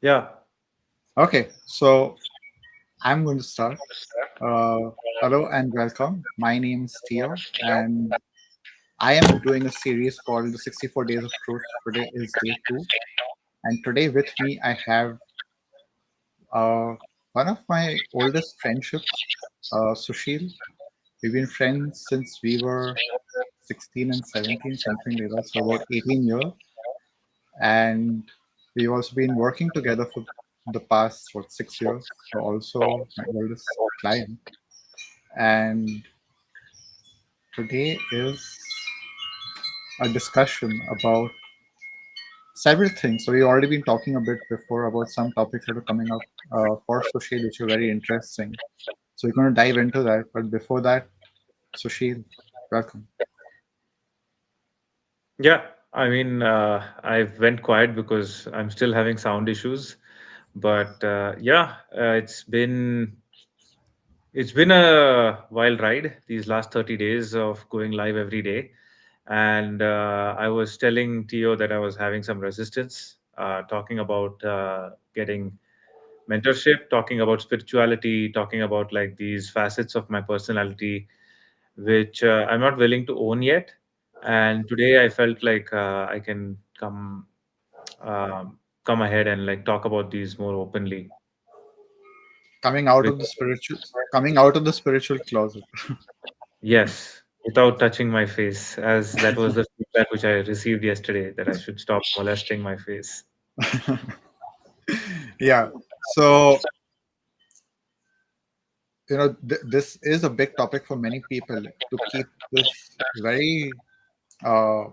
Yeah. Okay, so I'm going to start. Uh, Hello and welcome. My name is Tio, and I am doing a series called the 64 Days of Truth. Today is day two, and today with me I have uh, one of my oldest friendships, Sushil. We've been friends since we were 16 and 17, something like that, so about 18 years. And we've also been working together for the past, 6 years. So also my oldest client. And today is a discussion about several things. So we've already been talking a bit before about some topics that are coming up for Sushil, which are very interesting. So we're going to dive into that. But before that, Sushil, welcome. Yeah. I went quiet because I'm still having sound issues. But it's been a wild ride these last 30 days of going live every day. And I was telling Tio that I was having some resistance, talking about getting mentorship, talking about spirituality, talking about like these facets of my personality, which I'm not willing to own yet. And today I felt like I can um, come ahead and like talk about these more openly. Coming out With of the spiritual closet. yes, without touching my face, as that was the feedback which I received yesterday that I should stop molesting my face. Yeah. So this is a big topic for many people to keep this very uh,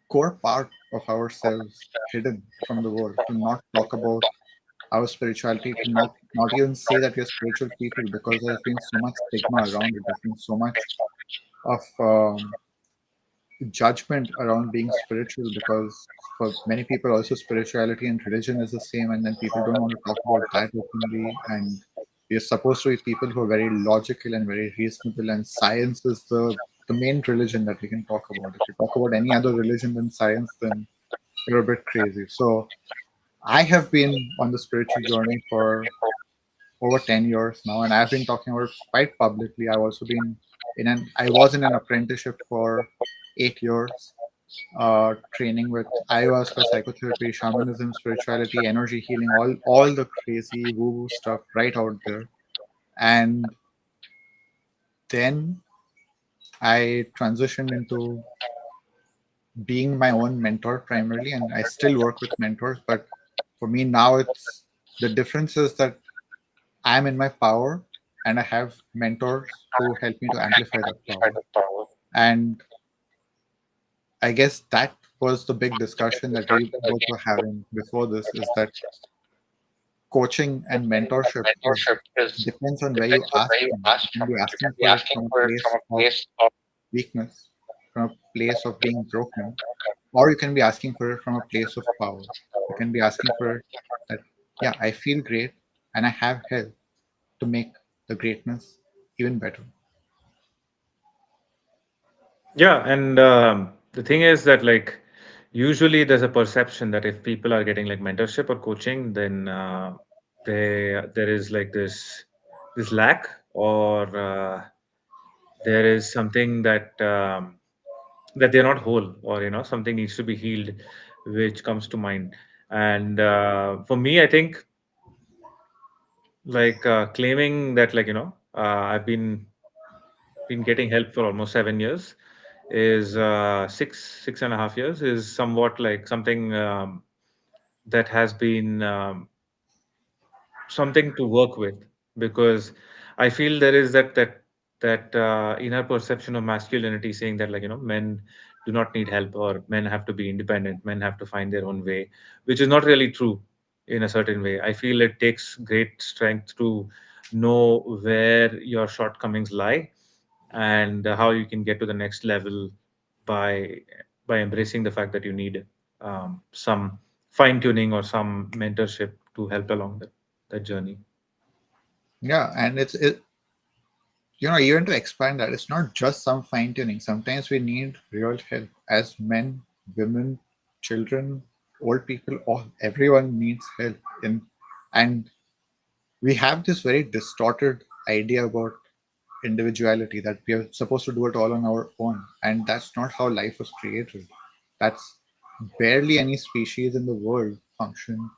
core part of ourselves hidden from the world, to not talk about our spirituality, to not even say that we're spiritual people, because there's been so much stigma around it. There's been so much of judgment around being spiritual, because for many people also spirituality and religion is the same, and then people don't want to talk about that openly. And we're supposed to be people who are very logical and very reasonable, and science is the main religion that we can talk about. If you talk about any other religion than science, then you're a bit crazy. So I have been on the spiritual journey for over 10 years now, and I've been talking about it quite publicly. I've also been I was in an apprenticeship for 8 years, training with ayahuasca, psychotherapy, shamanism, spirituality, energy healing, all the crazy woo woo stuff right out there. And then I transitioned into being my own mentor primarily, and I still work with mentors. But for me now, it's the difference is that I'm in my power, and I have mentors who help me to amplify that power. And I guess that was the big discussion that we both were having before this, is that coaching and mentorship is depends on where you ask from. You can be asking for it from a place of weakness, from a place of being broken, or you can be asking for it from a place of power. You can be asking for it that, yeah, I feel great and I have help to make the greatness even better. Yeah, and the thing is that like usually there's a perception that if people are getting like mentorship or coaching, then there is like this lack, or there is something that they're not whole, or something needs to be healed, which comes to mind. And for me, I think like claiming that like I've been getting help for almost 7 years is six and a half years is somewhat like something that has been something to work with, because I feel there is that inner perception of masculinity saying that like men do not need help, or men have to be independent, men have to find their own way, which is not really true. In a certain way, I feel it takes great strength to know where your shortcomings lie, and how you can get to the next level by embracing the fact that you need some fine tuning or some mentorship to help along that journey. Yeah, and even to expand that, it's not just some fine tuning. Sometimes we need real help as men, women, children. old people, all everyone needs help. And we have this very distorted idea about individuality, that we are supposed to do it all on our own, and that's not how life was created. That's barely any species in the world function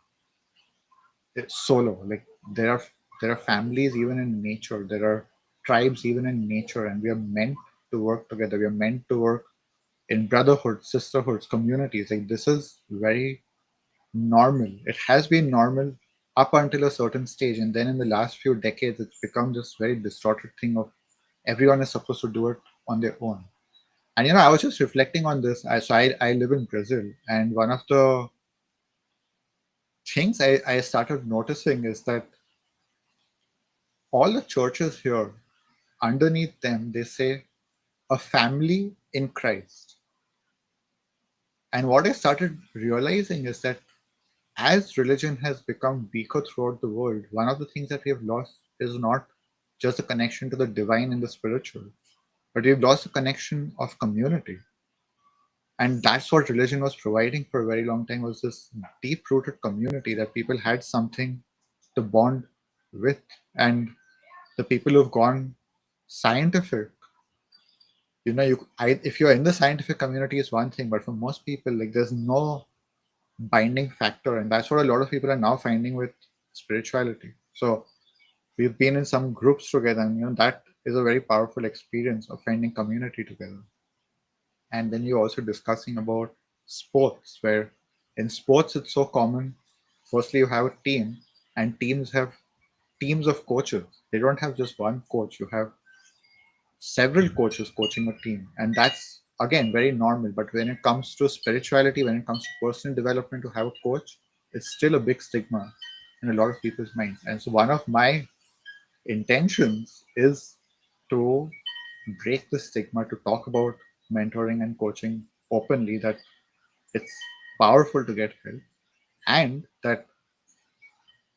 solo. Like there are families even in nature, there are tribes even in nature, and we are meant to work together. We are meant to work in brotherhood, sisterhoods, communities. Like this is very normal. It has been normal up until a certain stage, and then in the last few decades, it's become this very distorted thing of everyone is supposed to do it on their own. And I was just reflecting on this. I live in Brazil, and one of the things I started noticing is that all the churches here, underneath them, they say a family in Christ. And what I started realizing is that as religion has become weaker throughout the world, one of the things that we have lost is not just the connection to the divine and the spiritual, but we've lost the connection of community. And that's what religion was providing for a very long time, was this deep rooted community that people had something to bond with. And the people who've gone scientific, if you're in the scientific community is one thing, but for most people, like there's no binding factor, and that's what a lot of people are now finding with spirituality. So we've been in some groups together, and that is a very powerful experience of finding community together. And then you're also discussing about sports, where in sports it's so common. Firstly, you have a team, and teams have teams of coaches. They don't have just one coach, you have several coaches coaching a team, and that's again very normal. But when it comes to spirituality, when it comes to personal development, to have a coach, it's still a big stigma in a lot of people's minds. And so one of my intentions is to break the stigma, to talk about mentoring and coaching openly, that it's powerful to get help, and that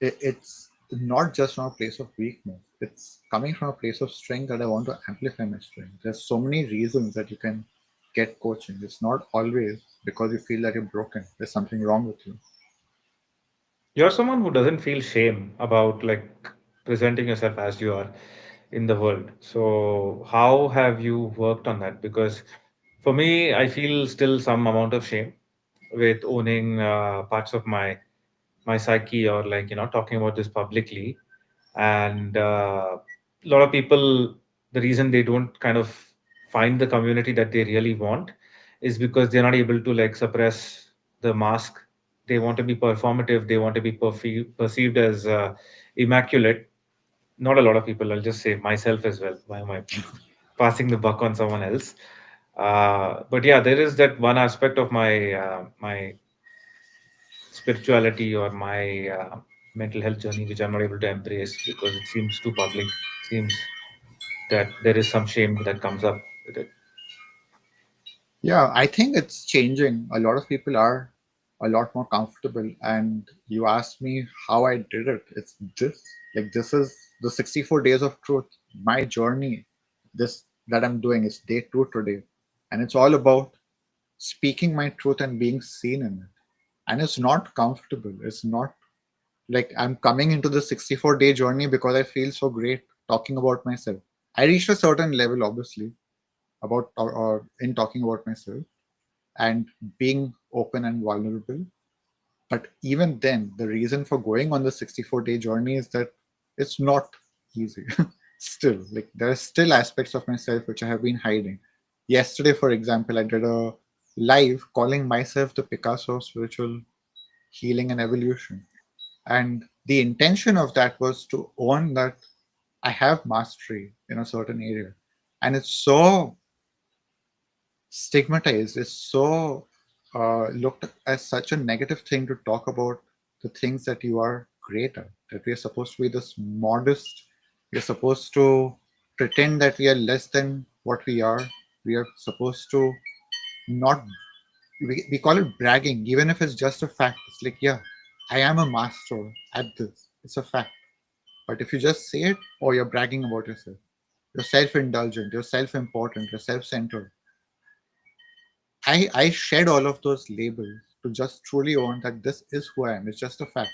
it's not just from a place of weakness. It's coming from a place of strength, that I want to amplify my strength. There's so many reasons that you can get coaching. It's not always because you feel that you're broken. There's something wrong with you. You're someone who doesn't feel shame about like presenting yourself as you are in the world. So how have you worked on that? Because for me, I feel still some amount of shame with owning parts of my psyche, or like talking about this publicly. And a lot of people, the reason they don't kind of find the community that they really want is because they're not able to like suppress the mask. They want to be performative, they want to be perceived as immaculate. Not a lot of people, I'll just say myself as well. Why am I passing the buck on someone else? But yeah, there is that one aspect of my spirituality or my mental health journey which I'm not able to embrace because it seems too public. Seems that there is some shame that comes up with it. Yeah, I think it's changing. A lot of people are a lot more comfortable. And you asked me how I did it. It's this. Like, this is the 64 days of truth. My journey, this that I'm doing is day two today. And it's all about speaking my truth and being seen in it. And it's not comfortable. It's not like I'm coming into the 64-day journey because I feel so great talking about myself. I reached a certain level, obviously, about or in talking about myself and being open and vulnerable. But even then, the reason for going on the 64-day journey is that it's not easy. Still, like there are still aspects of myself which I have been hiding. Yesterday, for example, I did a live calling myself the Picasso of spiritual healing and evolution. And the intention of that was to own that I have mastery in a certain area. And it's so stigmatized, is so looked as such a negative thing to talk about the things that you are great at, that we are supposed to be this modest, we are supposed to pretend that we are less than what we are supposed to not, we call it bragging, even if it's just a fact. It's like, yeah, I am a master at this, it's a fact. But if you just say it, or you're bragging about yourself, you're self-indulgent, you're self-important, you're self-centered. I shed all of those labels to just truly own that this is who I am. It's just a fact.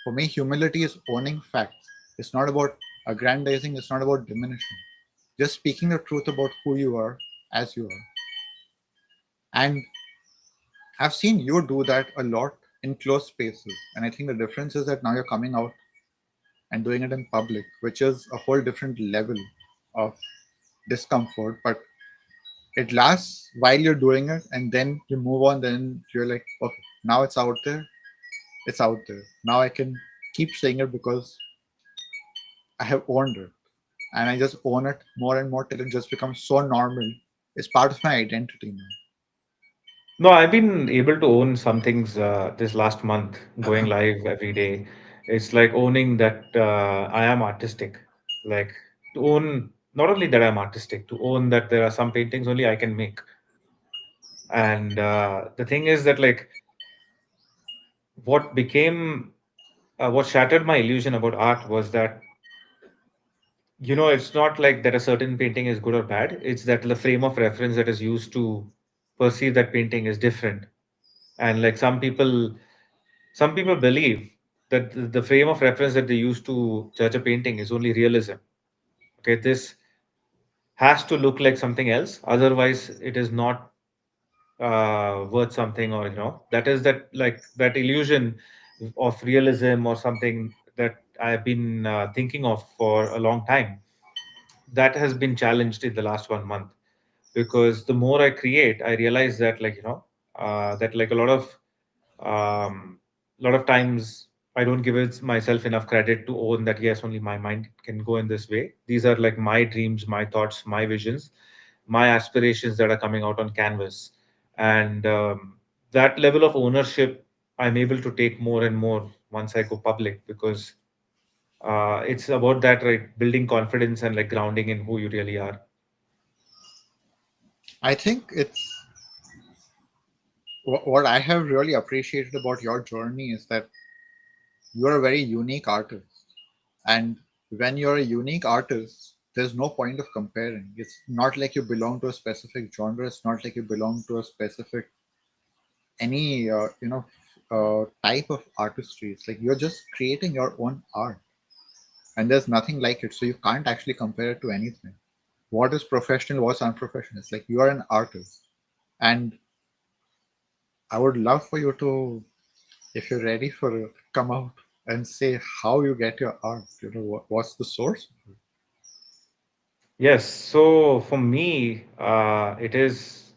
For me, humility is owning facts. It's not about aggrandizing, it's not about diminishing. Just speaking the truth about who you are as you are. And I've seen you do that a lot in closed spaces. And I think the difference is that now you're coming out and doing it in public, which is a whole different level of discomfort. But it lasts while you're doing it, and then you move on. Then you're like, okay, now it's out there. It's out there. Now I can keep saying it because I have owned it. And I just own it more and more till it just becomes so normal. It's part of my identity now. No, I've been able to own some things this last month, going live every day. It's like owning that I am artistic. Like to own not only that I'm artistic, to own that there are some paintings only I can make. And the thing is that like what became what shattered my illusion about art was that it's not like that a certain painting is good or bad. It's that the frame of reference that is used to perceive that painting is different. And like some people believe that the frame of reference that they use to judge a painting is only realism. Okay, this has to look like something else, otherwise it is not worth something, or that is that like that illusion of realism or something that I've been thinking of for a long time, that has been challenged in the last 1 month, because the more I create, I realize that that like a lot of times I don't give myself enough credit to own that yes, only my mind can go in this way. These are like my dreams, my thoughts, my visions, my aspirations that are coming out on canvas. And that level of ownership I'm able to take more and more once I go public, because it's about that, right? Building confidence and like grounding in who you really are. I think what I have really appreciated about your journey is that you're a very unique artist. And when you're a unique artist, there's no point of comparing. It's not like you belong to a specific genre. It's not like you belong to a specific any type of artistry. It's like you're just creating your own art, and there's nothing like it. So you can't actually compare it to anything. What is professional? What's unprofessional? It's like you are an artist, and I would love for you to, if you're ready for it, come out and say how you get your art. What's the source? Yes, so for me, it is.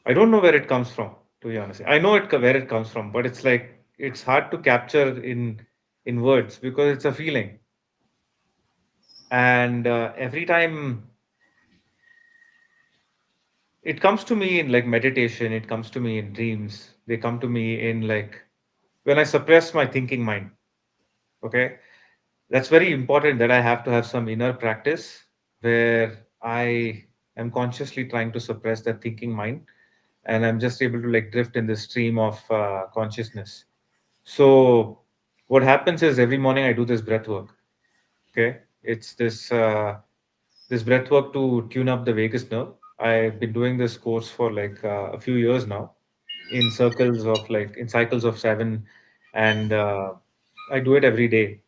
I don't know where it comes from, to be honest. I know where it comes from, but it's like it's hard to capture in words because it's a feeling. And every time it comes to me in like meditation, it comes to me in dreams. They come to me in like when I suppress my thinking mind. Okay, that's very important that I have to have some inner practice where I am consciously trying to suppress that thinking mind, and I'm just able to like drift in this stream of consciousness. So what happens is every morning I do this breath work. Okay, it's this breath work to tune up the vagus nerve. I've been doing this course for like a few years now, in circles of like in cycles of 7, and I do it every day.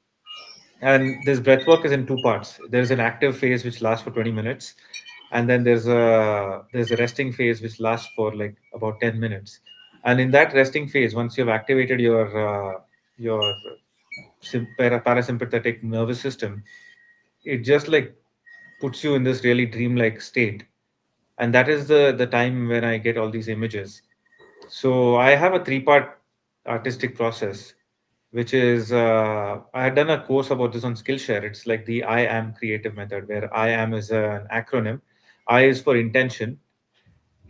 And this breath work is in two parts. There's an active phase which lasts for 20 minutes, and then there's a resting phase which lasts for like about 10 minutes. And in that resting phase, once you've activated your parasympathetic nervous system, it just like puts you in this really dreamlike state. And that is the time when I get all these images. So I have a three-part artistic process, which is I had done a course about this on Skillshare. It's like the I am creative method, where I am is an acronym. I is for intention,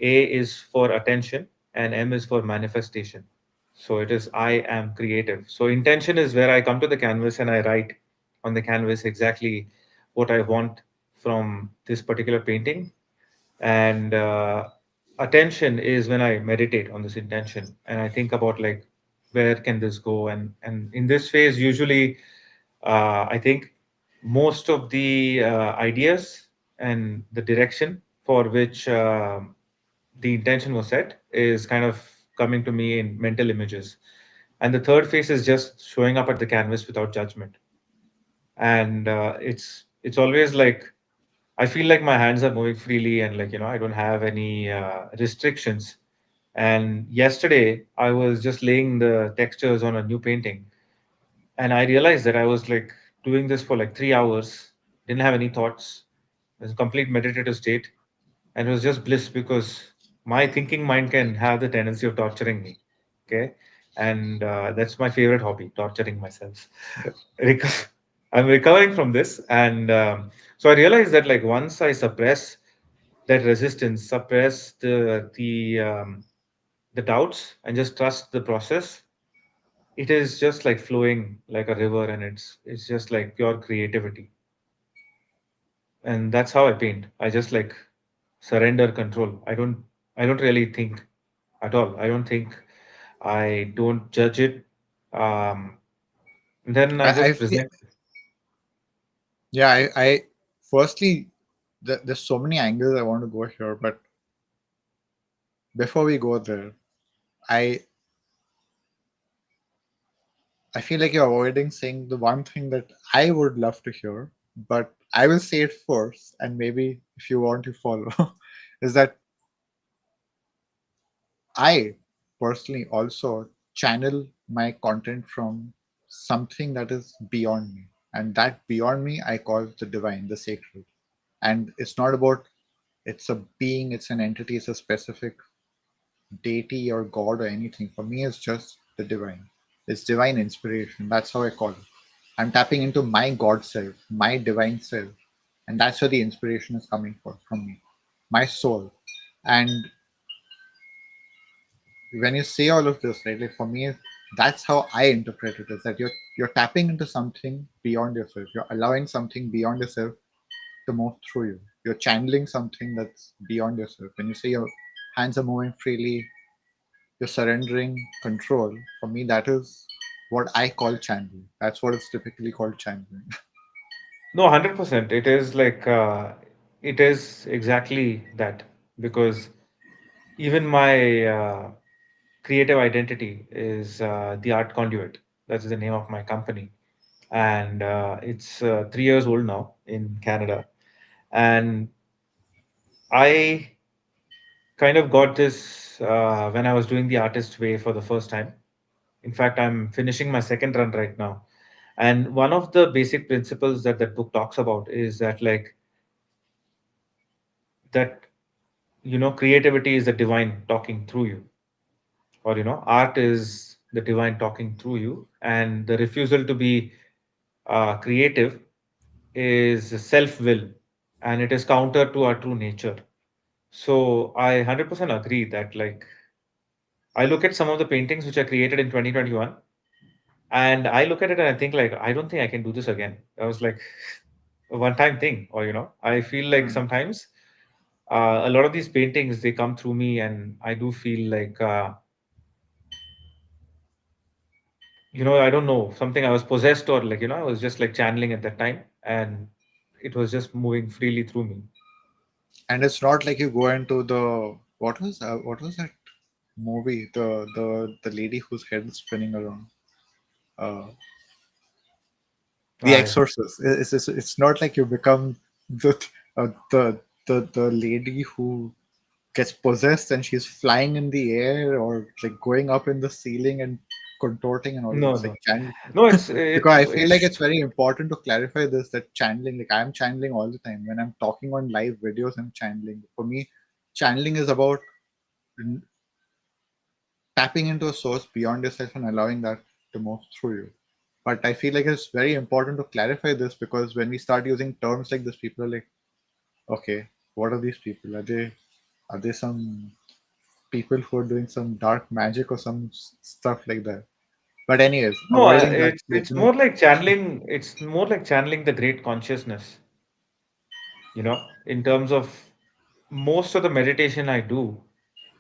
A is for attention, and M is for manifestation. So it is I am creative. So intention is where I come to the canvas and I write on the canvas exactly what I want from this particular painting. And attention is when I meditate on this intention and I think about like where can this go. And in this phase, usually I think most of the ideas and the direction for which the intention was set is kind of coming to me in mental images. And the third phase is just showing up at the canvas without judgment. And it's always like I feel like my hands are moving freely, and like I don't have any restrictions. And yesterday I was just laying the textures on a new painting, and I realized that I was like doing this for like 3 hours, didn't have any thoughts. It was a complete meditative state, and it was just bliss because my thinking mind can have the tendency of torturing me. Okay, and that's my favorite hobby, torturing myself. Reco- I'm recovering from this, and so I realized that like once I suppress that resistance, suppress the doubts, and just trust the process, it is just like flowing like a river, and it's just like pure creativity. And that's how I paint. I just like surrender control. I don't really think at all. I don't think. I don't judge it. um then I I just feel, present. yeah, I firstly, there's so many angles I want to go here, but before we go there, I I feel like you're avoiding saying the one thing that I would love to hear, but I will say it first, and maybe if you want to follow, is that I personally also channel my content from something that is beyond me. And that beyond me, I call the divine, the sacred. And it's not about, it's a being, it's an entity, it's a specific deity or god or anything. For me, it's just the divine. It's divine inspiration. That's how I call it. I'm tapping into my God self, my divine self. And that's where the inspiration is coming from me, my soul. And when you say all of this, right, like for me, that's how I interpret it, is that you're tapping into something beyond yourself. You're allowing something beyond yourself to move through you. You're channeling something that's beyond yourself. When you say your hands are moving freely, you're surrendering control. For me, that is what I call channeling. That's what it's typically called channeling. No, 100%. It is like it is exactly that, because even my creative identity is the art conduit. That's the name of my company, and it's 3 years old now in Canada. And I kind of got this when I was doing the artist way for the first time. In fact, I'm finishing my second run right now. And one of the basic principles that that book talks about is that like that creativity is the divine talking through you, or art is the divine talking through you, and the refusal to be creative is self will, and it is counter to our true nature. So I 100% agree that like I look at some of the paintings which are created in 2021, and I look at it and I think like I don't think I can do this again. I was like a one time thing, or I feel like Hmm. sometimes a lot of these paintings, they come through me, and I do feel like I don't know, something, I was possessed, or like I was just like channeling at that time, and it was just moving freely through me. And it's not like you go into the what was that movie? The lady whose head is spinning around. Uh, The I Exorcist. It's not like you become the the lady who gets possessed and she's flying in the air or like going up in the ceiling and contorting and all of No, this like no, channeling. no, Because I feel like it's it's very important to clarify this, that channeling, like I'm channeling all the time when I'm talking on live videos. I'm channeling. For me, channeling is about tapping into a source beyond yourself and allowing that to move through you. But I feel like it's very important to clarify this, because when we start using terms like this, people are like, okay, what are these people? Are they some people who are doing some dark magic or some stuff like that? But anyways, no, avoiding that, it's more like channeling. It's more like channeling the great consciousness. In terms of most of the meditation I do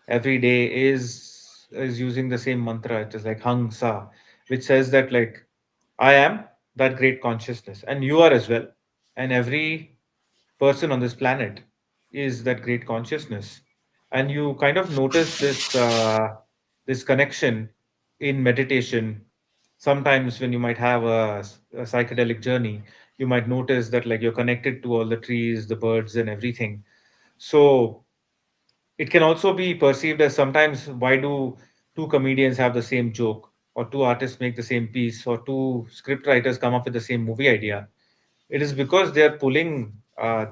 every day is using the same mantra. It is like Hang Sa, which says that like I am that great consciousness, and you are as well, and every person on this planet is that great consciousness. and you kind of notice this connection in meditation. Sometimes when you might have a psychedelic journey, you might notice that like you're connected to all the trees, the birds, and everything. So it can also be perceived as, sometimes, why do two comedians have the same joke, or two artists make the same piece, or two script writers come up with the same movie idea? It is because they are pulling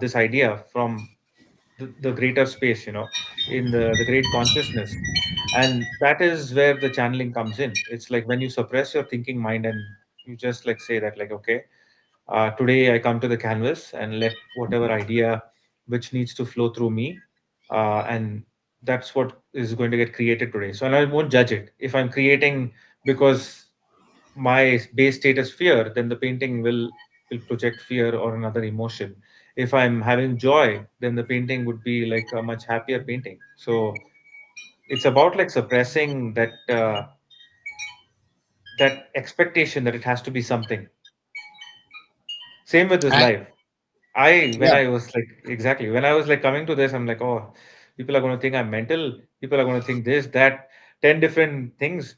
this idea from the greater space, in the great consciousness. And that is where the channeling comes in. It's like when you suppress your thinking mind and you just like say that, like, okay, today I come to the canvas and let whatever idea which needs to flow through me, and that's what is going to get created today. So, and I won't judge it. If I'm creating because my base state is fear, then the painting will project fear or another emotion. If I'm having joy, then the painting would be like a much happier painting. So it's about like suppressing that expectation that it has to be something. Same with this And life. I when yeah, I was like, exactly, when I was like coming to this, I'm like, oh, people are going to think I'm mental. People are going to think this, that, 10 different things.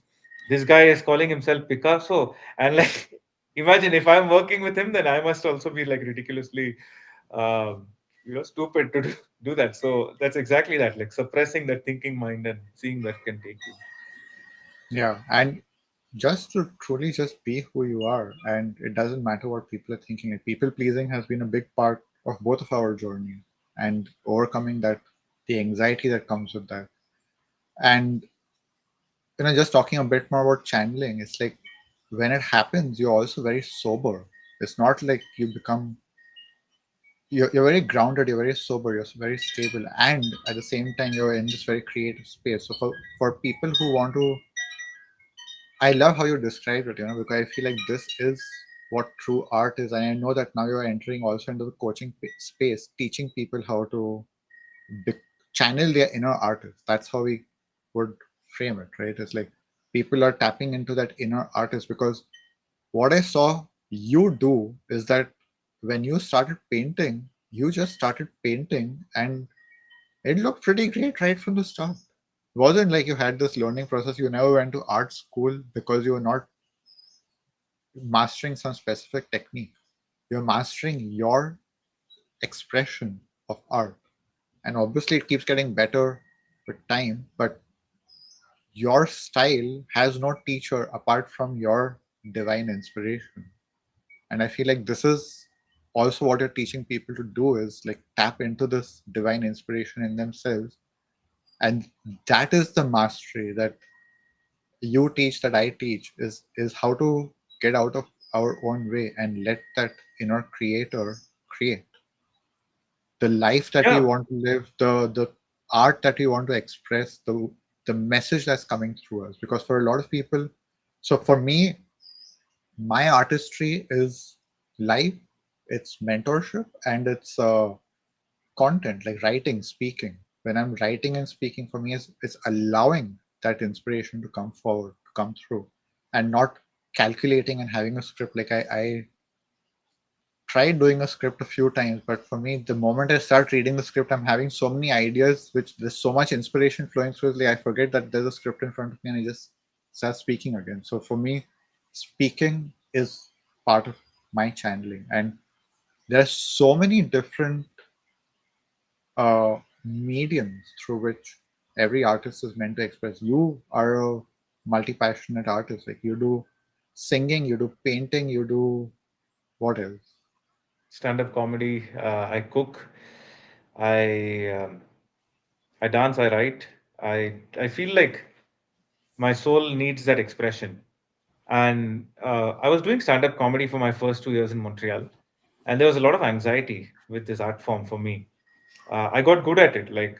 This guy is calling himself Picasso, and like, imagine if I'm working with him, then I must also be like ridiculously, um, stupid to do that. So that's exactly that, like suppressing that thinking mind and seeing where it can take you. yeah, and just to truly just be who you are, and it doesn't matter what people are thinking. Like, people pleasing has been a big part of both of our journey, and overcoming that, the anxiety that comes with that. And just talking a bit more about channeling, it's like when it happens, you're also very sober. It's not like you become, you're very grounded, you're very sober, you're very stable, and at the same time you're in this very creative space. So for people who want to, I love how you described it, because I feel like this is what true art is. And I know that now you're entering also into the coaching space, teaching people how to be, channel their inner artist. That's how we would frame it, right? It's like people are tapping into that inner artist, because what I saw you do is that when you started painting, you just started painting, and it looked pretty great right from the start. It wasn't like you had this learning process. You never went to art school because you were not mastering some specific technique. You're mastering your expression of art. And obviously, it keeps getting better with time, but your style has no teacher apart from your divine inspiration. And I feel like this is also what you're teaching people to do, is like tap into this divine inspiration in themselves. And that is the mastery that you teach, that I teach, is how to get out of our own way and let that inner creator create the life that we Yeah, want to live, the art that we want to express, the message that's coming through us. Because for a lot of people, so for me, my artistry is life, it's mentorship, and it's content, like writing, speaking. When I'm writing and speaking, for me, it's allowing that inspiration to come forward, to come through, and not calculating and having a script. Like I tried doing a script a few times, but for me, the moment I start reading the script, I'm having so many ideas, which there's so much inspiration flowing through. Like I forget that there's a script in front of me, and I just start speaking again. So for me, speaking is part of my channeling, and there are so many different uh, mediums through which every artist is meant to express. You are a multi-passionate artist. Like you do singing, you do painting, you do what else? stand-up comedy. I cook. I dance. I write. I feel like my soul needs that expression. And I was doing stand-up comedy for my first 2 years in Montreal, and there was a lot of anxiety with this art form for me. I got good at it. Like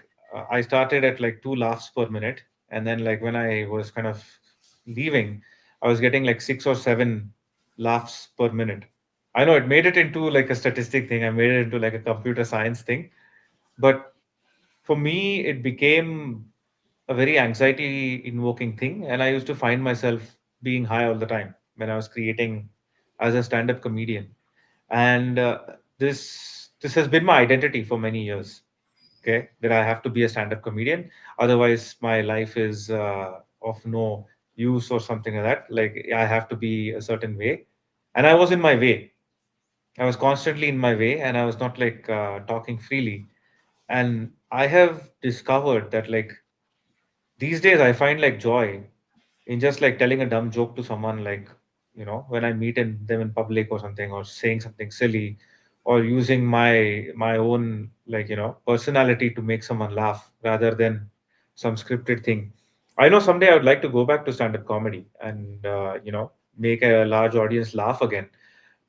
I started at like 2 laughs per minute, and then like when I was kind of leaving, I was getting like 6 or 7 laughs per minute. I know it made it into like a statistic thing. I made it into like a computer science thing, but for me, it became a very anxiety invoking thing. And I used to find myself being high all the time when I was creating as a stand up comedian. And this has been my identity for many years. Okay, that I have to be a stand-up comedian, otherwise my life is of no use or something like that. Like I have to be a certain way, and I was in my way. I was constantly in my way, and I was not like talking freely. And I have discovered that like these days I find like joy in just like telling a dumb joke to someone, like when I meet them in public or something, or saying something silly, or using my own like personality to make someone laugh rather than some scripted thing. I know someday I would like to go back to stand-up comedy and make a large audience laugh again,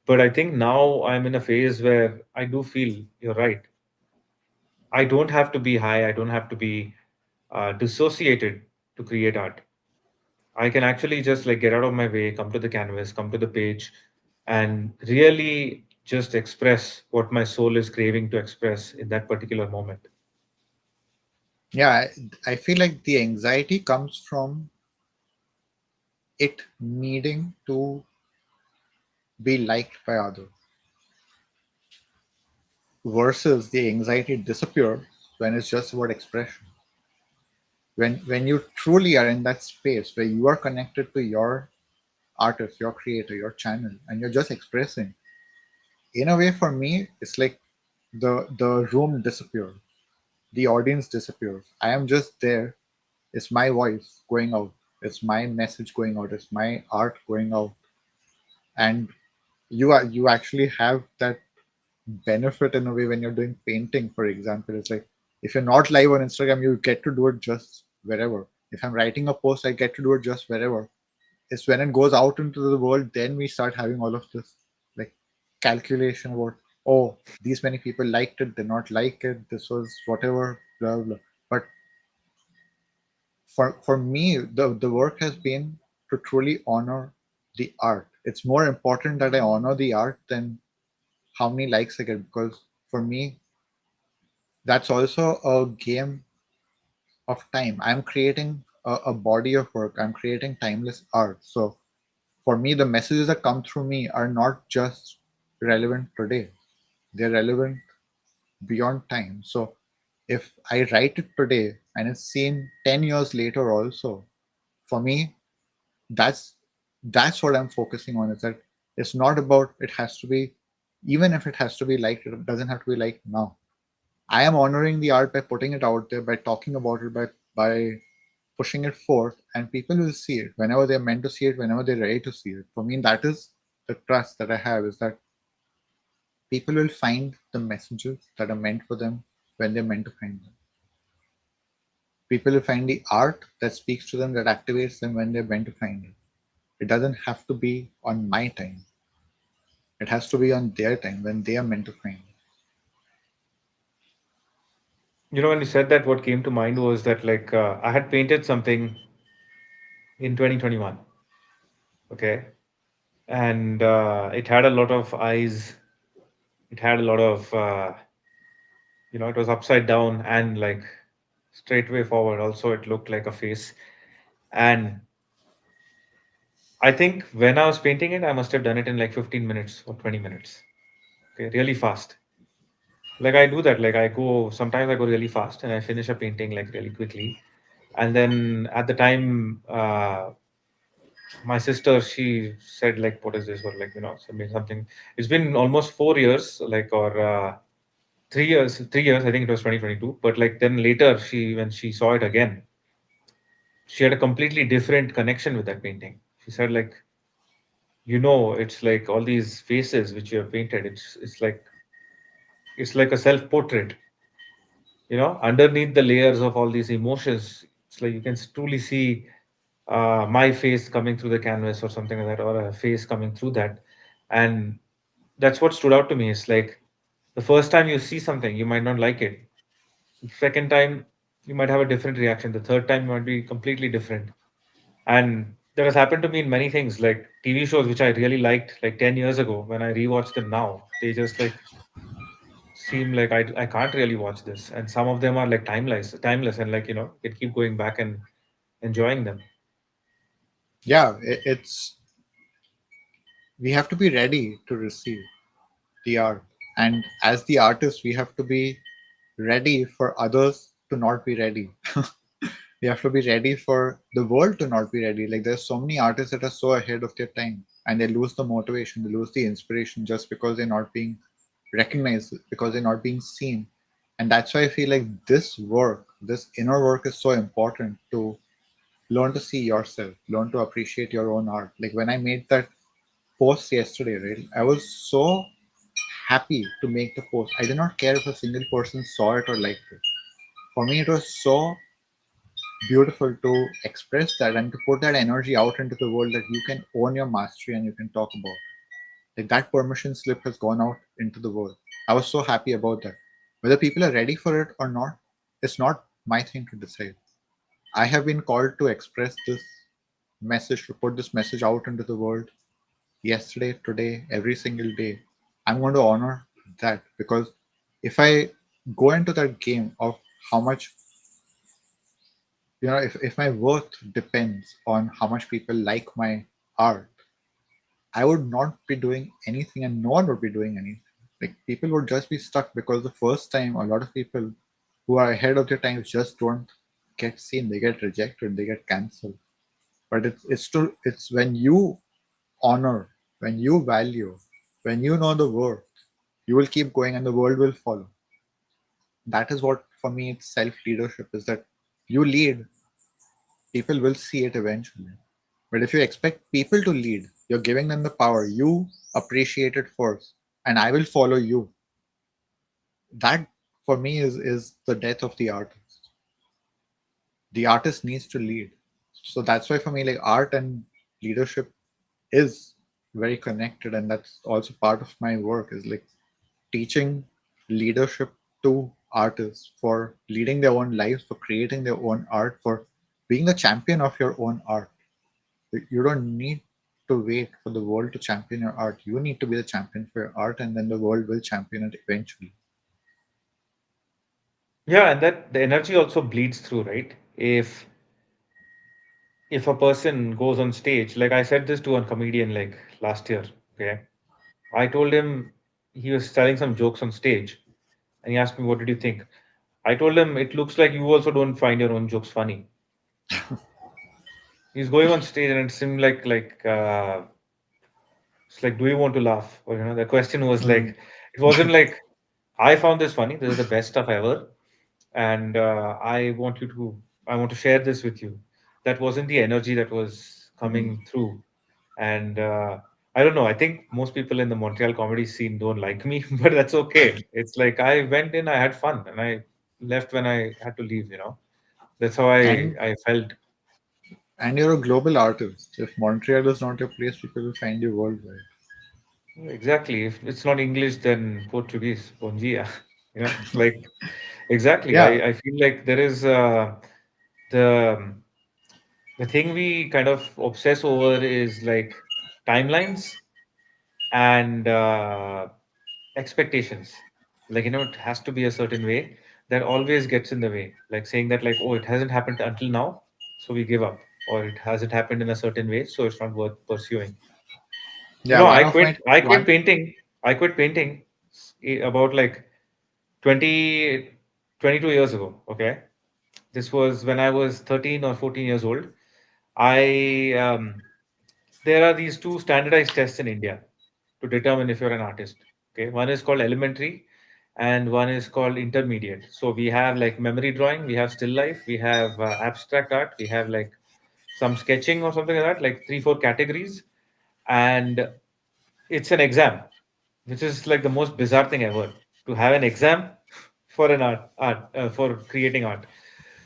but I think now I'm in a phase where I do feel you're right. I don't have to be high, I don't have to be dissociated to create art. I can actually just like get out of my way, come to the canvas, come to the page, and really just express what my soul is craving to express in that particular moment. Yeah, I feel like the anxiety comes from it needing to be liked by others versus the anxiety disappears when it's just about expression. When you truly are in that space where you are connected to your artist, your creator, your channel, and you're just expressing, in a way, for me, it's like the room disappears, the audience disappears. I am just there. It's my voice going out. It's my message going out. It's my art going out. And you actually have that benefit in a way when you're doing painting, for example. It's like if you're not live on Instagram, you get to do it just wherever. If I'm writing a post, I get to do it just wherever. It's when it goes out into the world, then we start having all of this like calculation about, oh, these many people liked it, did not like it, this was whatever, blah blah. But for me, the work has been to truly honor the art. It's more important that I honor the art than how many likes I get, because for me, that's also a game of time. I'm creating a body of work. I'm creating timeless art. So for me, the messages that come through me are not just relevant today, they're relevant beyond time. So if I write it today and it's seen 10 years later also, for me, that's that's what I'm focusing on, is that it's not about it has to be, even if it has to be liked, it doesn't have to be liked now. I am honoring the art by putting it out there, by talking about it, by pushing it forth, and people will see it whenever they're meant to see it, whenever they're ready to see it. For me, that is the trust that I have, is that people will find the messages that are meant for them when they're meant to find them. People will find the art that speaks to them, that activates them when they're meant to find it. It doesn't have to be on my time. It has to be on their time when they are meant to find it. When you said that, what came to mind was that like I had painted something in 2021, okay, and it had a lot of eyes. It had a lot of it was upside down and like straight way forward. Also, it looked like a face, and I think when I was painting it, I must have done it in like 15 minutes or 20 minutes. Okay, really fast. Like I do that. Like I go, sometimes I go really fast and I finish a painting like really quickly. And then at the time, my sister, she said like, what is this? Or like, send me something. It's been almost 4 years, like, or 3 years, I think it was 2022. But like then later, when she saw it again, she had a completely different connection with that painting. She said like, it's like all these faces which you have painted. It's like a self-portrait. Underneath the layers of all these emotions, it's like you can truly see my face coming through the canvas or something like that, or a face coming through that. And that's what stood out to me. It's like the first time you see something, you might not like it. The second time, you might have a different reaction. The third time might be completely different. And that has happened to me in many things, like TV shows which I really liked like 10 years ago. When I rewatch them now, they just like seem like I can't really watch this. And some of them are like timeless, and like, you can keep going back and enjoying them. Yeah, it's we have to be ready to receive the art, and as the artist, we have to be ready for others to not be ready. We have to be ready for the world to not be ready. Like there's so many artists that are so ahead of their time and they lose the motivation, they lose the inspiration just because they're not being recognized, because they're not being seen. And that's why I feel like this work, this inner work is so important to learn to see yourself, learn to appreciate your own art. Like when I made that post yesterday, right? I was so happy to make the post. I did not care if a single person saw it or liked it. For me, it was so beautiful to express that and to put that energy out into the world that you can own your mastery and you can talk about it. Like that permission slip has gone out into the world. I was so happy about that. Whether people are ready for it or not, it's not my thing to decide. I have been called to express this message, to put this message out into the world yesterday, today, every single day. I'm going to honor that because if I go into that game of how much, if my worth depends on how much people like my art, I would not be doing anything and no one would be doing anything. Like people would just be stuck because the first time a lot of people who are ahead of their time just don't get seen. They get rejected, they get cancelled. But it's when you honor, when you value, when you know the worth, you will keep going and the world will follow. That is what for me it's self leadership is that you lead, people will see it eventually. But if you expect people to lead, you're giving them the power. You appreciate it first, and I will follow you. That for me is the death of the artist. The artist needs to lead. So that's why for me, like art and leadership is very connected, and that's also part of my work is like teaching leadership to artists for leading their own lives, for creating their own art, for being the champion of your own art. You don't need to wait for the world to champion your art. You need to be the champion for your art, and then the world will champion it eventually. Yeah, and that the energy also bleeds through, right? If a person goes on stage, like I said this to a comedian like last year, okay? I told him he was telling some jokes on stage, and he asked me, "What did you think?" I told him, "It looks like you also don't find your own jokes funny." He's going on stage, and it seemed like it's like, "Do you want to laugh?" Or the question was Mm. like, it wasn't like, "I found this funny. This is the best stuff ever, and I want to share this with you." That wasn't the energy that was Mm. coming through, and I don't know. I think most people in the Montreal comedy scene don't like me, but that's okay. It's like I went in, I had fun, and I left when I had to leave. That's how I And I felt. and you're a global artist. If Montreal is not your place, people will find you worldwide. Exactly. If it's not English, then Portuguese. Bom dia. It's like exactly. Yeah, I feel like there is the the thing we kind of obsess over is like timelines and expectations. Like it has to be a certain way that always gets in the way. Like saying that like, oh, it hasn't happened until now, so we give up, or it hasn't happened in a certain way, so it's not worth pursuing. yeah. I One of quit. my I quit one. painting. I quit painting about like 20, 22 years ago. Okay, this was when I was 13 or 14 years old. I There are these two standardized tests in India to determine if you're an artist. Okay, one is called elementary, and one is called intermediate. So we have like memory drawing, we have still life, we have abstract art, we have like some sketching or something like that, like three, four categories, and it's an exam, which is like the most bizarre thing ever to have an exam for an art for creating art.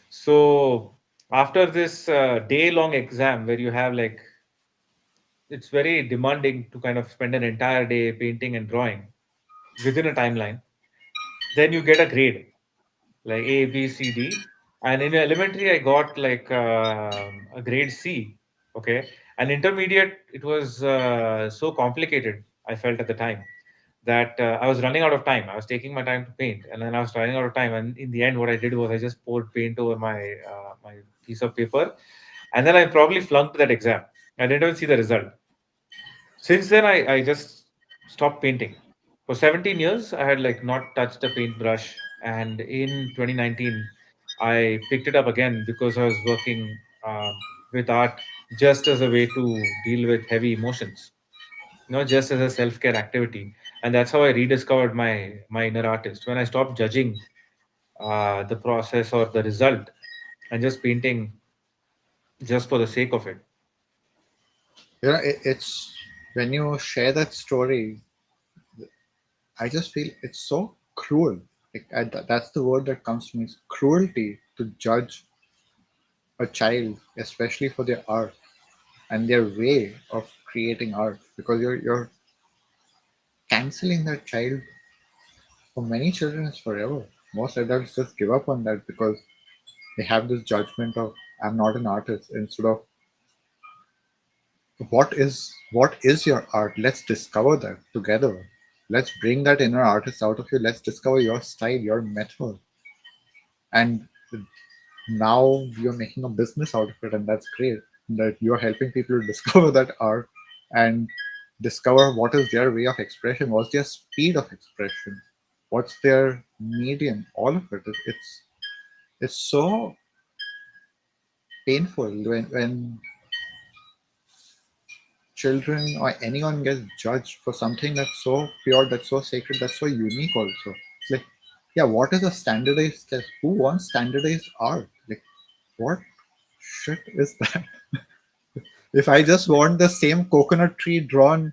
So after this day long exam where you have like it's very demanding to kind of spend an entire day painting and drawing within a timeline, then you get a grade like A, B, C, D. And in elementary, I got like a grade C. Okay. And intermediate, it was so complicated, I felt at the time that I was running out of time. I was taking my time to paint, and then I was running out of time. And in the end, what I did was I just poured paint over my piece of paper, and then I probably flunked that exam. I didn't even see the result. Since then, I just stopped painting. For 17 years, I had like not touched a paintbrush, and in 2019, I picked it up again because I was working with art just as a way to deal with heavy emotions, just as a self-care activity. And that's how I rediscovered my inner artist when I stopped judging the process or the result and just painting just for the sake of it. It's when you share that story, I just feel it's so cruel. That's the word that comes to me. It's cruelty to judge a child, especially for their art and their way of creating art, because you're canceling that child. For many children, it's forever. Most adults just give up on that because they have this judgment of I'm not an artist instead of what is your art? Let's discover that together. Let's bring that inner artist out of you. Let's discover your style, your method. And now you're making a business out of it, and that's great. That you're helping people to discover that art and discover what is their way of expression, what's their speed of expression, what's their medium. All of it. It's so painful when children or anyone gets judged for something that's so pure, that's so sacred, that's so unique also. It's like, yeah, what is a standardized test? Who wants standardized art? Like, what shit is that? If I just want the same coconut tree drawn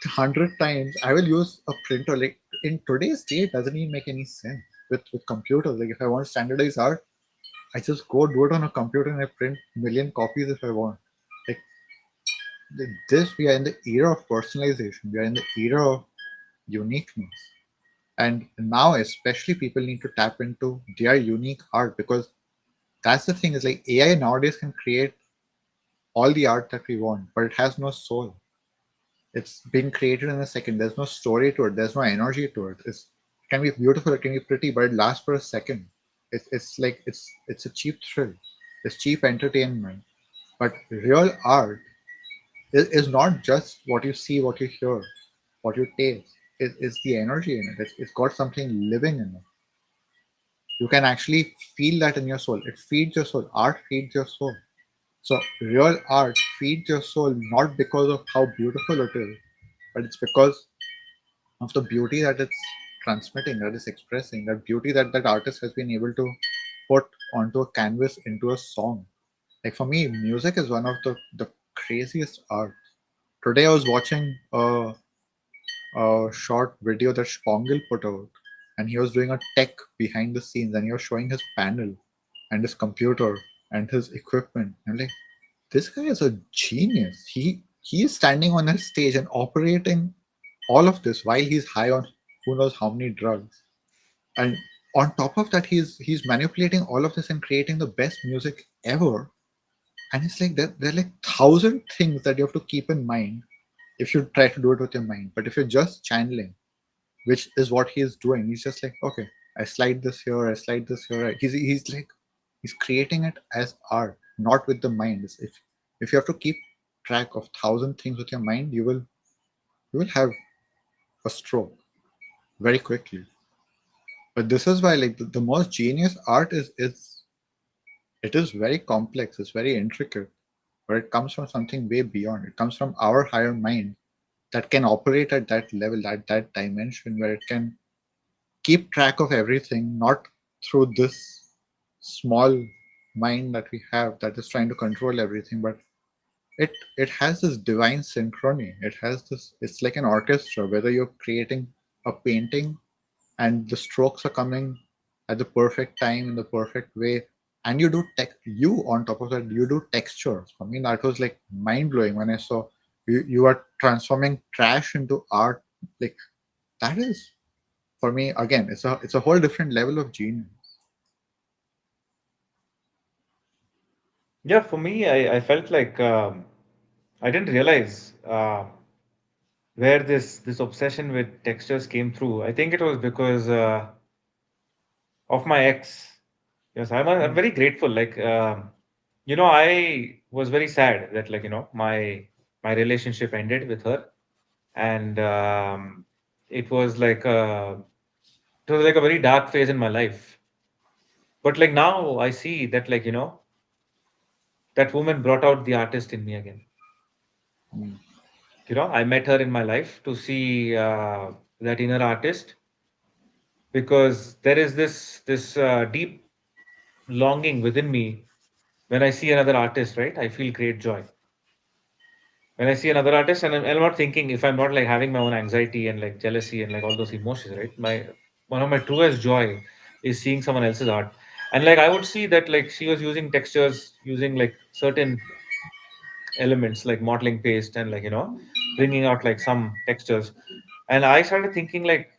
100 times, I will use a printer. Like in today's day, it doesn't even make any sense with computers. Like if I want standardized art, I just go do it on a computer and I print million copies if I want. Like this, we are in the era of personalization. We are in the era of uniqueness. And now, especially, people need to tap into their unique art because that's the thing is like AI nowadays can create all the art that we want, but it has no soul. It's been created in a second. There's no story to it. There's no energy to it. It can be beautiful. It can be pretty, but it lasts for a second. It's like it's a cheap thrill. It's cheap entertainment. But real art is not just what you see, what you hear, what you taste. It's the energy in it. It's got something living in it. You can actually feel that in your soul. It feeds your soul. Art feeds your soul. So real art feeds your soul not because of how beautiful it is, but it's because of the beauty that it's transmitting, that is expressing, that beauty that that artist has been able to put onto a canvas, into a song. Like for me, music is one of the craziest art. Today I was watching a short video that Spongel put out, and he was doing a tech behind the scenes, and he was showing his panel and his computer and his equipment. I'm like, this guy is a genius. He is standing on a stage and operating all of this while he's high on who knows how many drugs. And on top of that, he's manipulating all of this and creating the best music ever. And it's like there are like thousand things that you have to keep in mind if you try to do it with your mind. But if you're just channeling, which is what he's doing, he's just like, okay, I slide this here, I slide this here. He's like he's creating it as art, not with the mind. If you have to keep track of thousand things with your mind, you will have a stroke very quickly. But this is why like the most genius art is it is very complex, it's very intricate, but it comes from something way beyond. It comes from our higher mind that can operate at that level, at that dimension where it can keep track of everything, not through this small mind that we have that is trying to control everything, but it has this divine synchrony. It has this, it's like an orchestra, whether you're creating a painting and the strokes are coming at the perfect time in the perfect way, and you do tech you on top of that you do textures. For me that was like mind blowing when I saw you are transforming trash into art. Like that is, for me again, it's a whole different level of genius. Yeah, for me, I felt like I didn't realize where this obsession with textures came through. I think it was because of my ex. Yes, I'm Mm. very grateful. Like, I was very sad that my relationship ended with her, and it was like It was like a very dark phase in my life. But like now I see that, like, that woman brought out the artist in me again. Mm. I met her in my life to see that inner artist, because there is this deep longing within me. When I see another artist, right, I feel great joy. When I see another artist, and I'm not thinking, if I'm not like having my own anxiety and like jealousy and like all those emotions, right? My One of my truest joy is seeing someone else's art. And like I would see that like she was using textures, using like certain elements like modeling paste, and like bringing out like some textures. And I started thinking like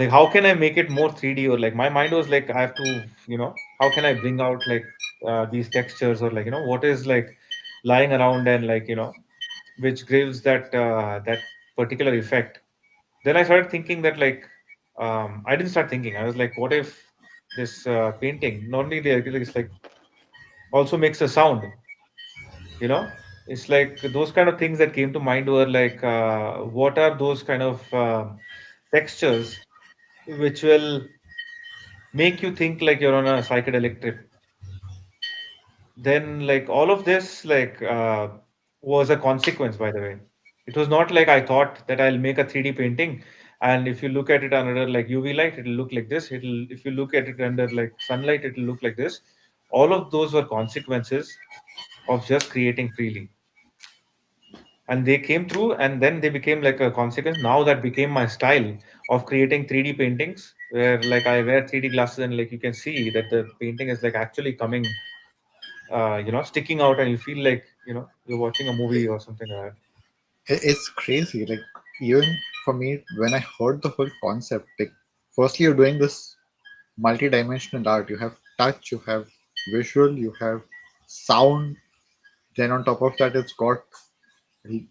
how can I make it more 3D, or like my mind was like I have to, how can I bring out like these textures, or like what is like lying around, and like which gives that particular effect. Then I started thinking that like I didn't start thinking. I was like, what if this painting not only it's like also makes a sound, you know? It's like those kind of things that came to mind were like, what are those kind of textures which will make you think like you're on a psychedelic trip. Then like all of this like was a consequence, by the way. It was not like I thought that I'll make a 3D painting, and if you look at it under like UV light, it'll look like this. It'll If you look at it under like sunlight, it'll look like this. All of those were consequences of just creating freely, and they came through, and then they became like a consequence. Now that became my style of creating 3D paintings, where like I wear 3D glasses, and like you can see that the painting is like actually coming, sticking out, and you feel like you're watching a movie or something like that. It's crazy. Like, even for me, when I heard the whole concept, like, firstly, you're doing this multi-dimensional art. You have touch, you have visual, you have sound. Then on top of that, it's got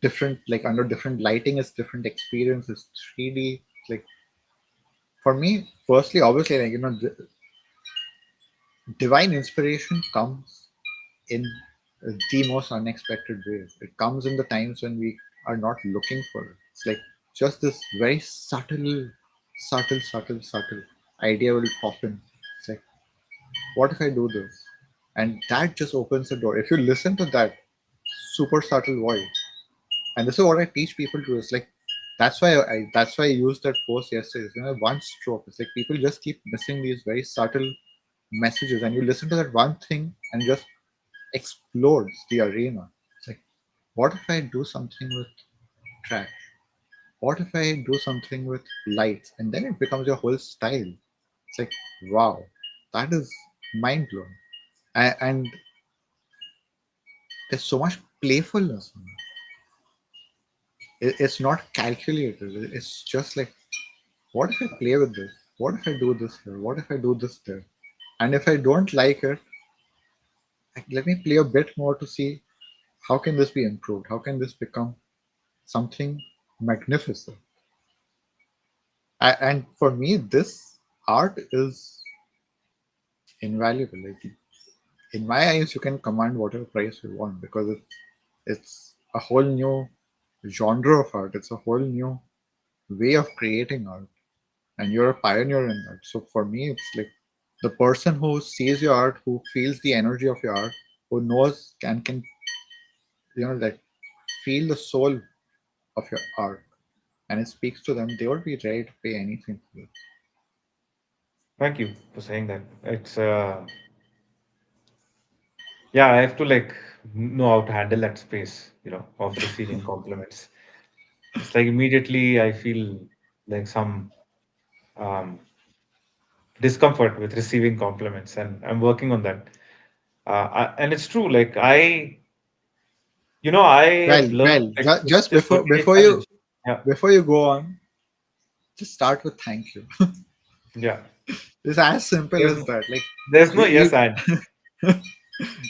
different, like, under different lighting, it's different experience. It's 3D. Like, for me, firstly, obviously, like, divine inspiration comes in the most unexpected ways. It comes in the times when we are not looking for it. It's like just this very subtle idea will pop in. It's like, what if I do this? And that just opens the door. If you listen to that super subtle voice, and this is what I teach people to, is like, that's why I used that post yesterday. One stroke. It's like people just keep missing these very subtle messages, and you listen to that one thing and just explodes the arena. It's like, what if I do something with track? What if I do something with lights? And then it becomes your whole style. It's like, wow, that is mind blowing. And there's so much playfulness in it. It's not calculated. It's just like, what if I play with this? What if I do this here? What if I do this there? And if I don't like it, like, let me play a bit more to see how can this be improved? How can this become something magnificent? And for me, this art is invaluable. Like, in my eyes, you can command whatever price you want, because it's a whole new genre of art. It's a whole new way of creating art, and you're a pioneer in that. So for me, it's like the person who sees your art, who feels the energy of your art, who knows and can like feel the soul of your art, and it speaks to them. They would be ready to pay anything for it. Thank you for saying that. It's Yeah, I have to like know how to handle that space, of receiving compliments. It's like immediately I feel like some um, discomfort with receiving compliments, and I'm working on that. And it's true, like I have learned Well, like just this before 30-day before you challenge. Yeah, before you go on, just start with thank you. yeah. It's as simple There's as no, that. Like, there's no we yes and.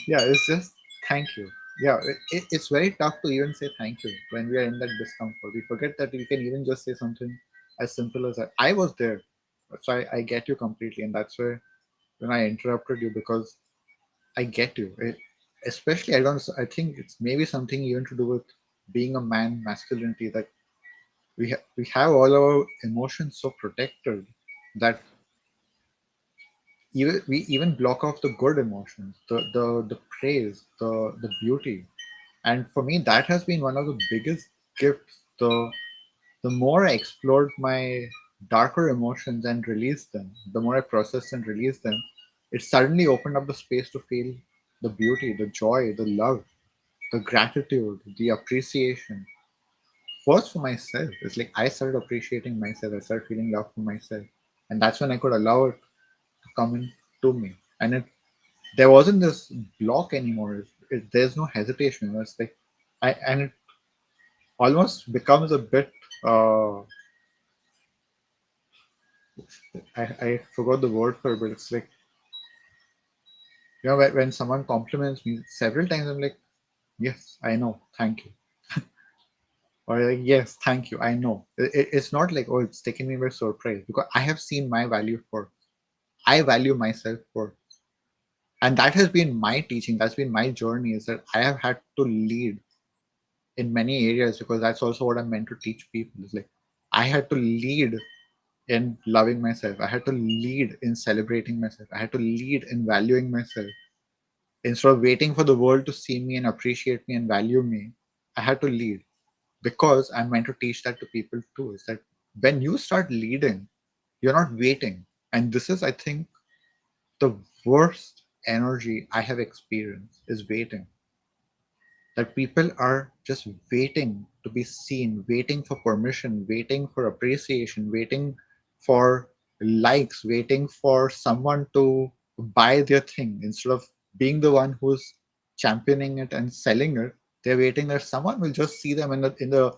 yeah, it's just thank you. Yeah, it's very tough to even say thank you when we are in that discomfort. We forget that we can even just say something as simple as that. I was there, so I get you completely, and that's why when I interrupted you, because I get you. Especially, I don't. I think it's maybe something even to do with being a man, masculinity. That we have all our emotions so protected that we even block off the good emotions, the praise, the beauty. And for me, that has been one of the biggest gifts. The more I explored my darker emotions and released them, the more I processed and released them, it suddenly opened up the space to feel the beauty, the joy, the love, the gratitude, the appreciation. First for myself. It's like I started appreciating myself. I started feeling love for myself. And that's when I could allow it to come into me. And there wasn't this block anymore. There's no hesitation. It's like, and it almost becomes a bit, uh, I forgot the word for it, but it's like, when someone compliments me several times, I'm like, yes, I know, thank you. Or like, yes, thank you, I know. It's not like, oh, it's taken me by surprise because I have seen my value for, I value myself for. And that has been my teaching, that's been my journey, is that I have had to lead in many areas because that's also what I'm meant to teach people. It's like I had to lead in loving myself. I had to lead in celebrating myself. I had to lead in valuing myself. Instead of waiting for the world to see me and appreciate me and value me, I had to lead because I'm meant to teach that to people too. Is that when you start leading, you're not waiting. And this is, I think, the worst energy I have experienced is waiting. That people are just waiting to be seen, waiting for permission, waiting for appreciation, waiting for likes, waiting for someone to buy their thing instead of being the one who's championing it and selling it. They're waiting that someone will just see them in the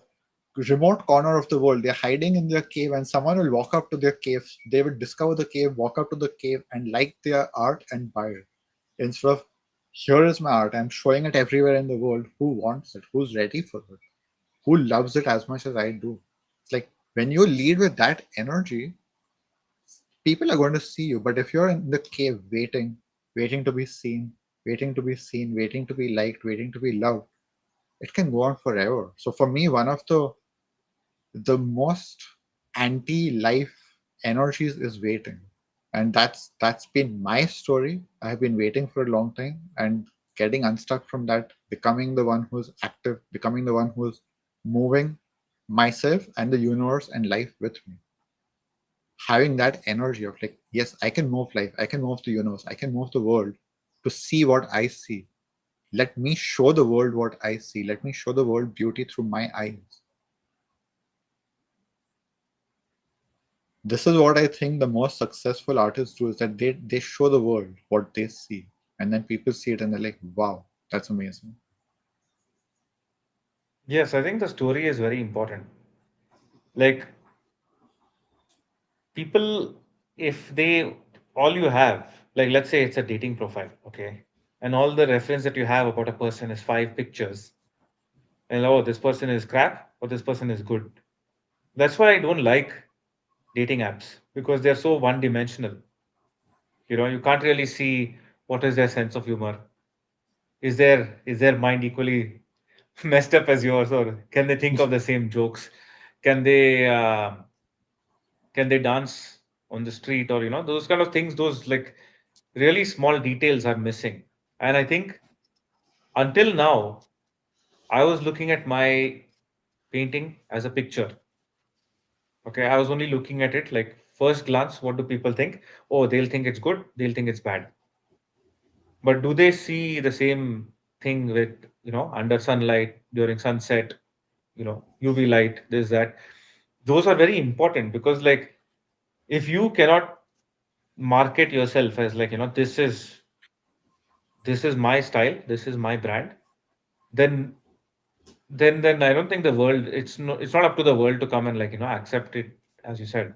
remote corner of the world. They're hiding in their cave, and someone will walk up to their cave. They will discover the cave, walk up to the cave, and like their art and buy it. Instead of, here is my art, I'm showing it everywhere in the world. Who wants it? Who's ready for it? Who loves it as much as I do? It's like when you lead with that energy, people are going to see you. But if you're in the cave waiting, waiting to be seen, waiting to be seen, waiting to be liked, waiting to be loved, it can go on forever. So for me, one of the most anti-life energies is waiting, and that's been my story. I have been waiting for a long time and getting unstuck from that, becoming the one who's active, becoming the one who's moving myself and the universe and life with me, having that energy of like, yes, I can move life, I can move the universe, I can move the world to see what I see. Let me show the world what I see. Let me show the world beauty through my eyes. This is what I think the most successful artists do, is that they show the world what they see, and then people see it and they're like, wow, that's amazing. Yes, I think the story is very important. Like people, if they, all you have, like let's say it's a dating profile, okay, and all the reference that you have about a person is 5 pictures, and oh, this person is crap or this person is good. That's why I don't like dating apps because they're so one dimensional. You can't really see what is their sense of humor. Is their mind equally messed up as yours, or can they think of the same jokes? Can they dance on the street, or those kind of things? Those like really small details are missing. And I think until now, I was looking at my painting as a picture. Okay, I was only looking at it like first glance. What do people think? Oh, they'll think it's good. They'll think it's bad. But do they see the same thing with, under sunlight, during sunset, UV light, this, that? Those are very important because, like, if you cannot market yourself as like, this is my style, this is my brand, then then I don't think the world, it's not up to the world to come and like, accept it, as you said.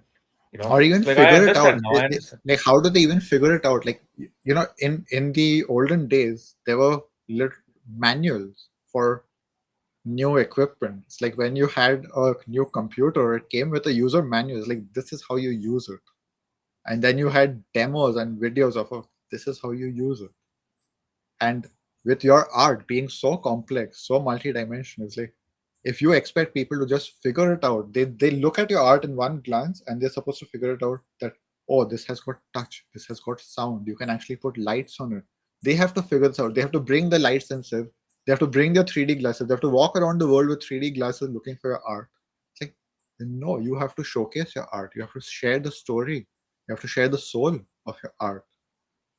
Or even It's like I figure it out. understand now. I understand. Like, how do they even figure it out? Like, in the olden days, there were manuals for new equipment. It's like when you had a new computer, it came with a user manual. It's like, this is how you use it. And then you had demos and videos of, oh, this is how you use it. And with your art being so complex, so multidimensional, it's like, If you expect people to just figure it out, they look at your art in one glance and they're supposed to figure it out that, oh, this has got touch, this has got sound, you can actually put lights on it. They have to figure this out. They have to bring the lights themselves. They have to bring their 3D glasses. They have to walk around the world with 3D glasses looking for your art. It's like, no, you have to showcase your art. You have to share the story. You have to share the soul of your art.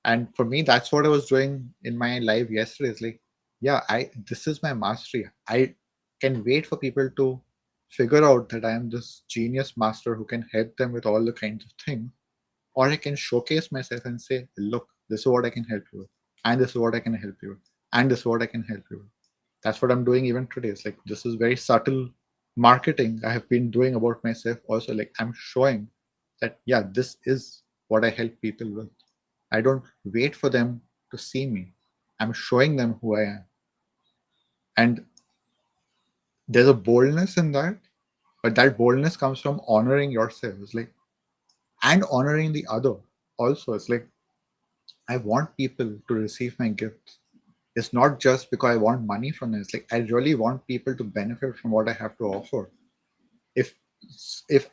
And for me, that's what I was doing in my life yesterday. It's like, yeah, I this is my mastery. I can wait for people to figure out that I am this genius master who can help them with all the kinds of things, or I can showcase myself and say, look, this is what I can help you with, and this is what I can help you with, and this is what I can help you with. That's what I'm doing even today. It's like, this is very subtle marketing I have been doing about myself also. Like, I'm showing that, yeah, this is what I help people with. I don't wait for them to see me. I'm showing them who I am. And there's a boldness in that, but that boldness comes from honoring yourself. It's like, and honoring the other also. It's like, I want people to receive my gifts. It's not just because I want money from them. It's like, I really want people to benefit from what I have to offer. If if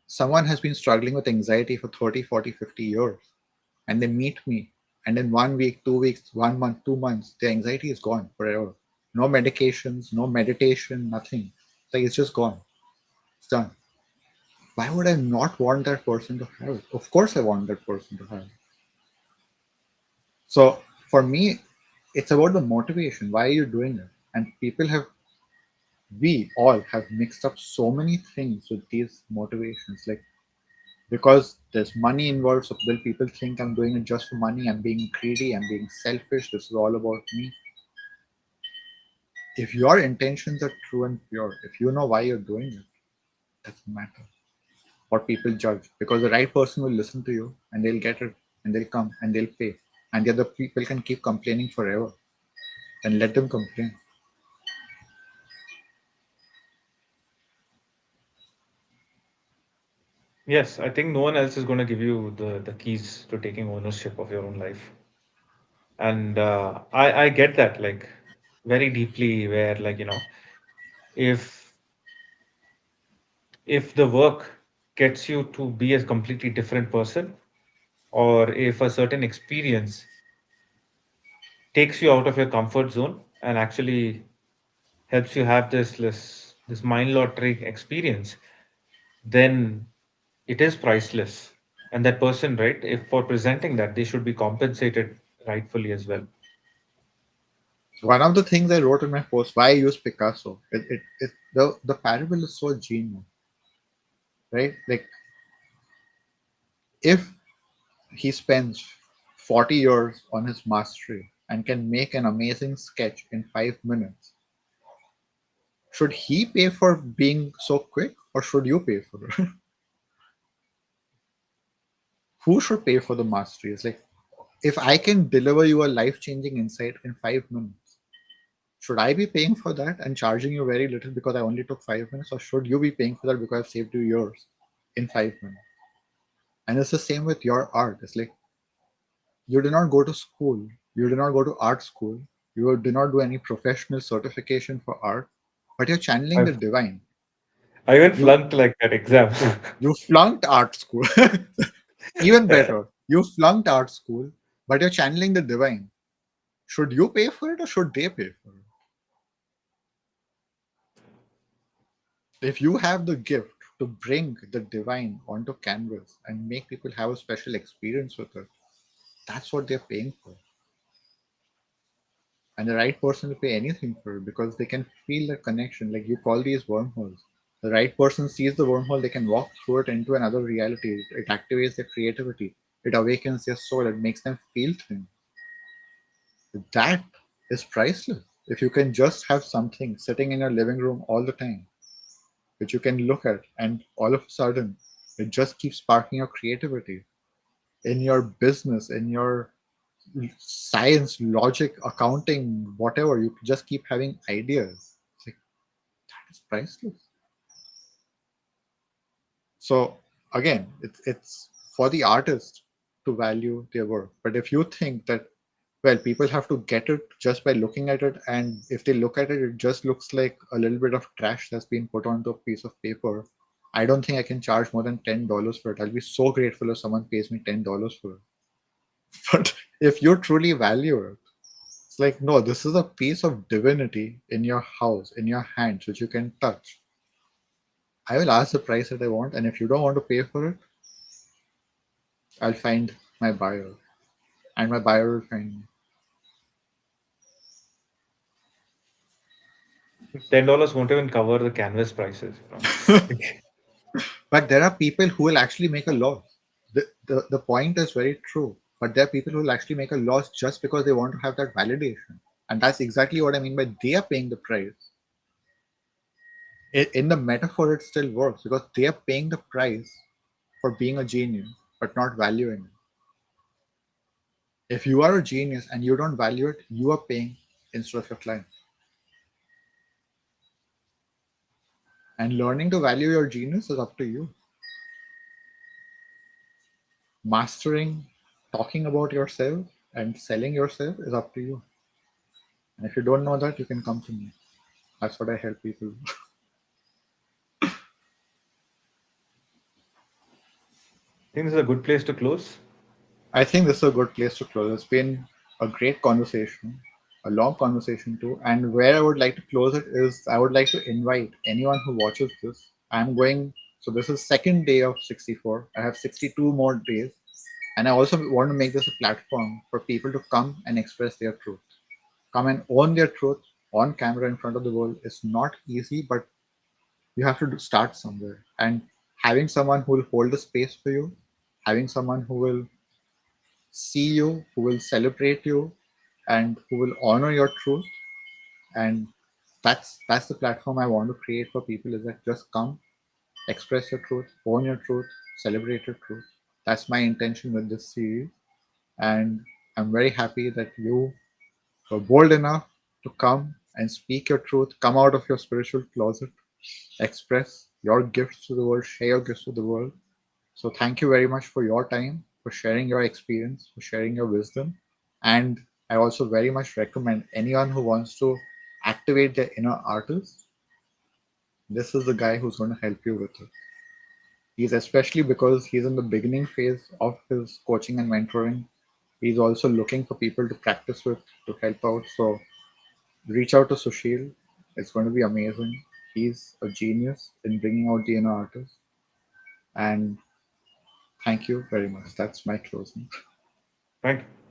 someone has been struggling with anxiety for 30, 40, 50 years, and they meet me, and in 1 week, 2 weeks, 1 month, 2 months, the anxiety is gone forever. No medications, no meditation, nothing. Like, it's just gone. It's done. Why would I not want that person to have it? Of course I want that person to have it. So for me, it's about the motivation. Why are you doing it? And people have, we all have mixed up so many things with these motivations. Like, because there's money involved, so will people think I'm doing it just for money, I'm being greedy, I'm being selfish, this is all about me. If your intentions are true and pure, if you know why you're doing it, doesn't matter what people judge, because the right person will listen to you and they'll get it, and they'll come and they'll pay, and the other people can keep complaining forever, and let them complain. Yes, I think no one else is going to give you the keys to taking ownership of your own life. And I get that, like, very deeply, where, like, if if the work gets you to be a completely different person, or if a certain experience takes you out of your comfort zone and actually helps you have this mind lottery experience, then it is priceless. And that person, right, if for presenting that, they should be compensated rightfully as well. One of the things I wrote in my post, why I use Picasso, the parable is so genius, right? Like, if he spends 40 years on his mastery and can make an amazing sketch in 5 minutes, should he pay for being so quick, or should you pay for it? Who should pay for the mastery? It's like, if I can deliver you a life changing insight in 5 minutes, should I be paying for that and charging you very little because I only took 5 minutes, or should you be paying for that because I've saved you years in 5 minutes? And it's the same with your art. It's like, you did not go to school, you did not go to art school, you did not do any professional certification for art, but you're channeling the I've, divine. I even You flunked like that exam. you flunked art school. Even better, you flunked art school, but you're channeling the divine. Should you pay for it, or should they pay for it? If you have the gift to bring the divine onto canvas and make people have a special experience with it, that's what they're paying for. And the right person to pay anything for it, because they can feel the connection. Like, you call these wormholes. The right person sees the wormhole, they can walk through it into another reality. It activates their creativity, it awakens their soul, it makes them feel things. That is priceless. If you can just have something sitting in your living room all the time, which you can look at, and all of a sudden it just keeps sparking your creativity in your business, in your science, logic, accounting, whatever, you just keep having ideas. It's like, that is priceless. So again, it's for the artist to value their work. But if you think that Well, people have to get it just by looking at it, and if they look at it, it just looks like a little bit of trash that's been put onto a piece of paper. I don't think I can charge more than $10 for it. I'll be so grateful if someone pays me $10 for it. But if you truly value it, it's like, no, this is a piece of divinity in your house, in your hands, which you can touch. I will ask the price that I want, and if you don't want to pay for it, I'll find my buyer, and my buyer will find me. $10 won't even cover the canvas prices, you know. But there are people who will actually make a loss. The point is very true. But there are people who will actually make a loss just because they want to have that validation. And that's exactly what I mean by they are paying the price. In the metaphor, it still works because they are paying the price for being a genius, but not valuing it. If you are a genius and you don't value it, you are paying instead of your client. And learning to value your genius is up to you. Mastering talking about yourself and selling yourself is up to you. And if you don't know that, you can come to me. That's what I help people. I think this is a good place to close. I think this is a good place to close. It's been a great conversation, a long conversation too. And where I would like to close it is I would like to invite anyone who watches this. I'm going, so this is second day of 64. I have 62 more days. And I also want to make this a platform for people to come and express their truth. Come and own their truth on camera in front of the world is not easy, but you have to start somewhere. And having someone who will hold the space for you, having someone who will see you, who will celebrate you, and who will honor your truth, and that's the platform I want to create for people. Is that just come, express your truth, own your truth, celebrate your truth. That's my intention with this series, and I'm very happy that you were bold enough to come and speak your truth, come out of your spiritual closet, express your gifts to the world, share your gifts to the world. So thank you very much for your time, for sharing your experience, for sharing your wisdom. And I also very much recommend anyone who wants to activate their inner artist, this is the guy who's going to help you with it. He's especially because he's in the beginning phase of his coaching and mentoring. He's also looking for people to practice with to help out. So reach out to Sushil. It's going to be amazing. He's a genius in bringing out the inner artist. And thank you very much. That's my closing. Thank you.